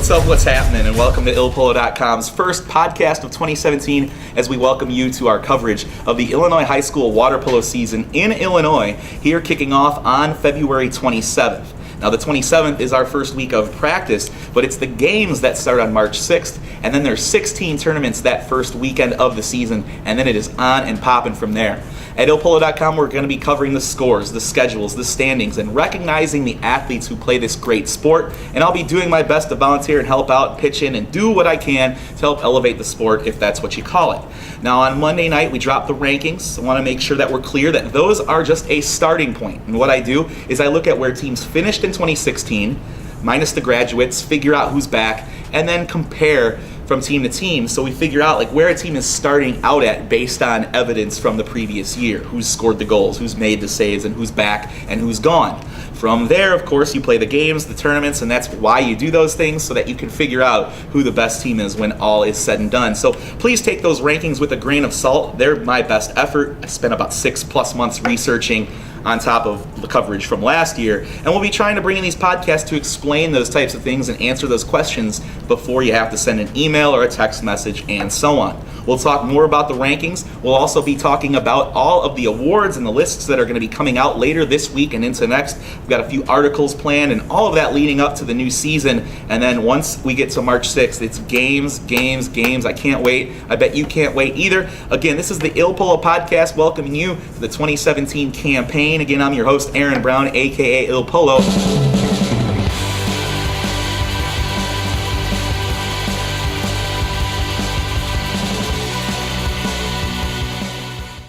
What's up, what's happening, and welcome to Illpolo.com's first podcast of 2017 as we welcome you to our coverage of the Illinois High School water polo season in Illinois, here kicking off on February 27th. Now, the 27th is our first week of practice, but it's the games that start on March 6th, and then there's 16 tournaments that first weekend of the season, and then it is on and popping from there. At Illpolo.com, we're going to be covering the scores, the schedules, the standings, and recognizing the athletes who play this great sport, and I'll be doing my best to volunteer and help out, pitch in, and do what I can to help elevate the sport, if that's what you call it. Now, on Monday night, we drop the rankings. I want to make sure that we're clear that those are just a starting point, and what I do is I look at where teams finished in 2016, minus the graduates, figure out who's back, and then compare from team to team, so we figure out like where a team is starting out at based on evidence from the previous year, who's scored the goals, who's made the saves, and who's back and who's gone. From there, of course, you play the games, the tournaments, and that's why you do those things, so that you can figure out who the best team is when all is said and done. So please take those rankings with a grain of salt. They're my best effort. I spent about 6+ months researching on top of the coverage from last year, and we'll be trying to bring in these podcasts to explain those types of things and answer those questions before you have to send an email or a text message and so on. We'll talk more about the rankings. We'll also be talking about all of the awards and the lists that are going to be coming out later this week and into next. We've got a few articles planned and all of that leading up to the new season, and then once we get to March 6th, it's games, games, games. I can't wait. I bet you can't wait either. Again, this is the Illpolo podcast welcoming you to the 2017 campaign. Again, I'm your host, Aaron Brown, aka Illpolo.